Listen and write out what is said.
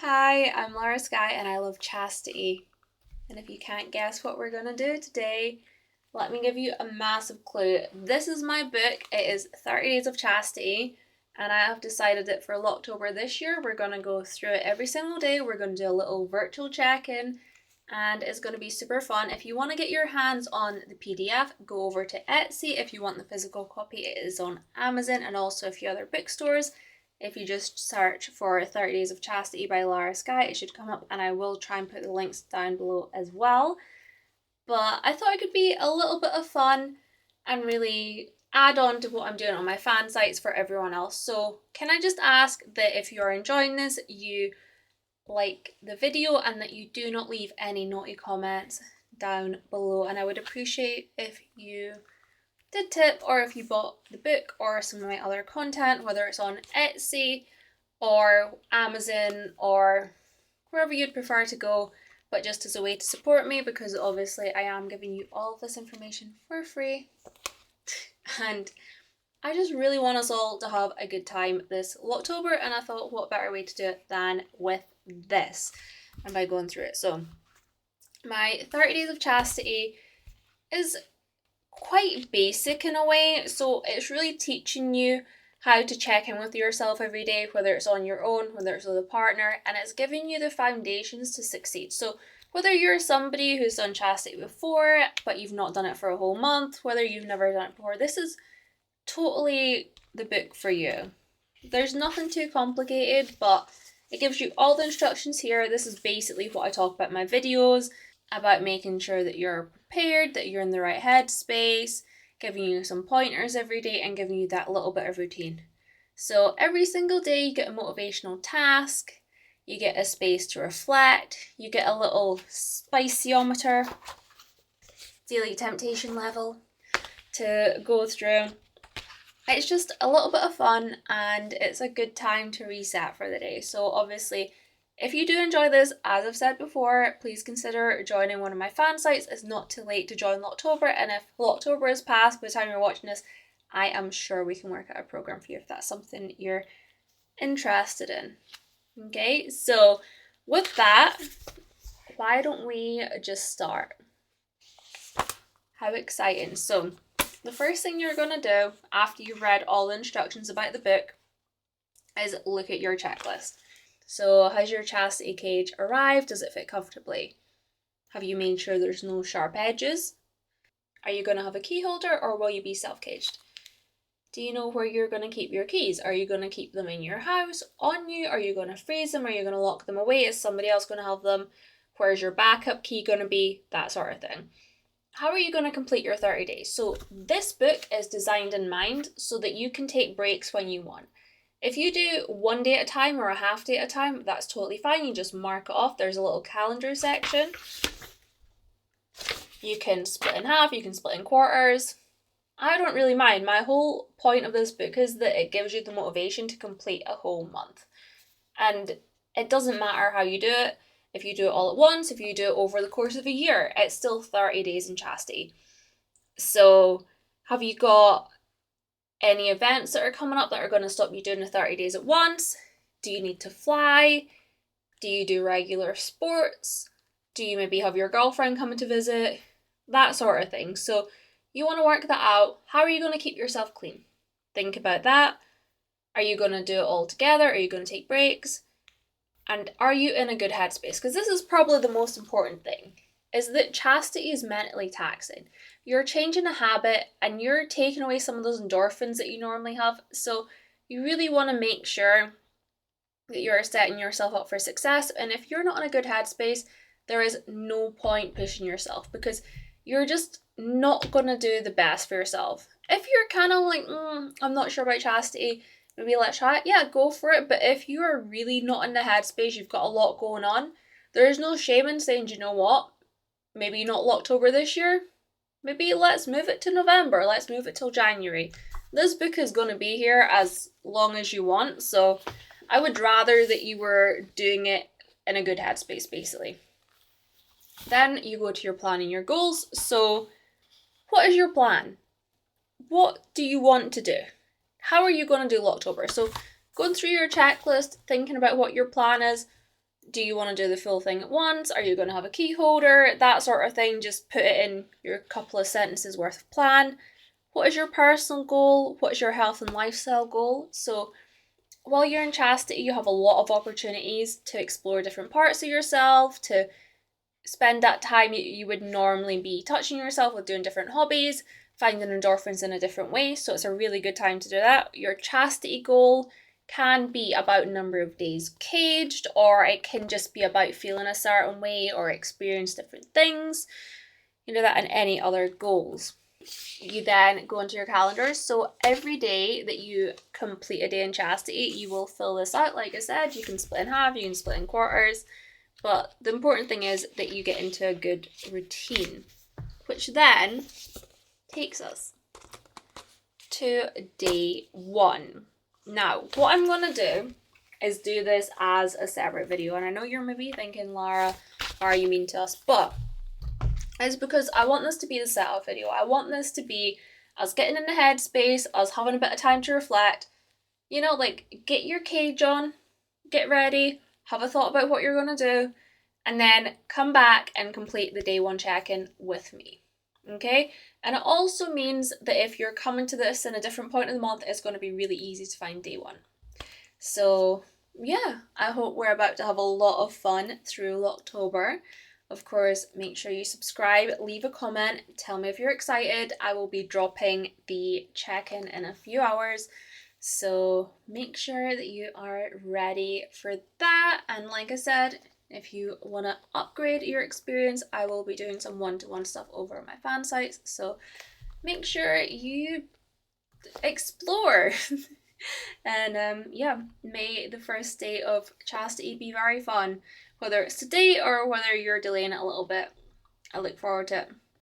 Hi, I'm Laura Sky and I love Chastity. And if you can't guess what we're going to do today, let me give you a massive clue. This is my book. It is 30 Days of Chastity, and I have decided that for Locktober this year, we're going to go through it every single day. We're going to do a little virtual check-in, and it's going to be super fun. If you want to get your hands on the PDF, go over to Etsy. If you want the physical copy, it is on Amazon and also a few other bookstores. If you just search for 30 Days of Chastity by Lara Sky, it should come up, and I will try and put the links down below as well. But I thought it could be a little bit of fun and really add on to what I'm doing on my fan sites for everyone else. So can I just ask that if you're enjoying this, you like the video and that you do not leave any naughty comments down below, and I would appreciate if you did tip, or if you bought the book or some of my other content, whether it's on Etsy or Amazon or wherever you'd prefer to go, but just as a way to support me, because obviously I am giving you all of this information for free. And I just really want us all to have a good time this Locktober, and I thought what better way to do it than with this and by going through it. So my 30 Days of Chastity is quite basic in a way, so it's really teaching you how to check in with yourself every day, whether it's on your own, whether it's with a partner, and it's giving you the foundations to succeed. So whether you're somebody who's done chastity before but you've not done it for a whole month, whether you've never done it before, this is totally the book for you. There's nothing too complicated, but it gives you all the instructions here. This is basically what I talk about in my videos, about making sure that you're prepared, that you're in the right headspace, giving you some pointers every day and giving you that little bit of routine. So every single day you get a motivational task, you get a space to reflect, you get a little spiciometer, daily temptation level to go through. It's just a little bit of fun and it's a good time to reset for the day. So obviously, if you do enjoy this, as I've said before, please consider joining one of my fan sites. It's not too late to join Locktober, and if Locktober is past by the time you're watching this, I am sure we can work out a program for you if that's something you're interested in. Okay, so with that, why don't we just start? How exciting. So the first thing you're going to do after you've read all the instructions about the book is look at your checklist. So has your chastity cage arrived? Does it fit comfortably? Have you made sure there's no sharp edges? Are you going to have a key holder, or will you be self-caged? Do you know where you're going to keep your keys? Are you going to keep them in your house, on you? Are you going to freeze them? Are you going to lock them away? Is somebody else going to have them? Where's your backup key going to be? That sort of thing. How are you going to complete your 30 days? So this book is designed in mind so that you can take breaks when you want. If you do one day at a time or a half day at a time, that's totally fine. You just mark it off. There's a little calendar section. You can split in half, you can split in quarters. I don't really mind. My whole point of this book is that it gives you the motivation to complete a whole month. And it doesn't matter how you do it. If you do it all at once, if you do it over the course of a year, it's still 30 days in chastity. So have you got any events that are coming up that are going to stop you doing the 30 days at once? Do you need to fly? Do you do regular sports? Do you maybe have your girlfriend coming to visit? That sort of thing. So you want to work that out. How are you going to keep yourself clean? Think about that. Are you going to do it all together? Are you going to take breaks? And are you in a good headspace? Because this is probably the most important thing, is that chastity is mentally taxing. You're changing a habit and you're taking away some of those endorphins that you normally have. So you really want to make sure that you're setting yourself up for success. And if you're not in a good headspace, there is no point pushing yourself, because you're just not going to do the best for yourself. If you're kind of like, I'm not sure about chastity, maybe let's try it. Yeah, go for it. But if you are really not in the headspace, you've got a lot going on, there's no shame in saying, do you know what? Maybe not Locktober this year. Maybe let's move it to November. Let's move it till January. This book is going to be here as long as you want. So I would rather that you were doing it in a good headspace, basically. Then you go to your plan and your goals. So what is your plan? What do you want to do? How are you going to do Locktober? So going through your checklist, thinking about what your plan is, Do you want to do the full thing at once? Are you going to have a key holder? That sort of thing. Just put it in your couple of sentences worth of plan. What is your personal goal? What is your health and lifestyle goal? So while you're in chastity, you have a lot of opportunities to explore different parts of yourself, to spend that time you would normally be touching yourself with doing different hobbies, finding endorphins in a different way. So it's a really good time to do that. Your chastity goal can be about number of days caged, or it can just be about feeling a certain way or experience different things. You do that in any other goals. You then go into your calendars. So every day that you complete a day in chastity, you will fill this out. Like I said, you can split in half, you can split in quarters. But the important thing is that you get into a good routine, which then takes us to day 1. Now, what I'm going to do is do this as a separate video. And I know you're maybe thinking, Lara, are you mean to us? But it's because I want this to be the setup video. I want this to be us getting in the headspace, us having a bit of time to reflect. You know, like, get your cage on, get ready, have a thought about what you're going to do, and then come back and complete the day 1 check-in with me. Okay? And it also means that if you're coming to this in a different point of the month, it's going to be really easy to find day 1. So yeah, I hope we're about to have a lot of fun through Locktober. Of course, make sure you subscribe, leave a comment, tell me if you're excited. I will be dropping the check-in in a few hours. So make sure that you are ready for that. And like I said, if you want to upgrade your experience, I will be doing some one-to-one stuff over on my fan sites. So make sure you explore. And yeah, may the first day of chastity be very fun. Whether it's today or whether you're delaying it a little bit. I look forward to it.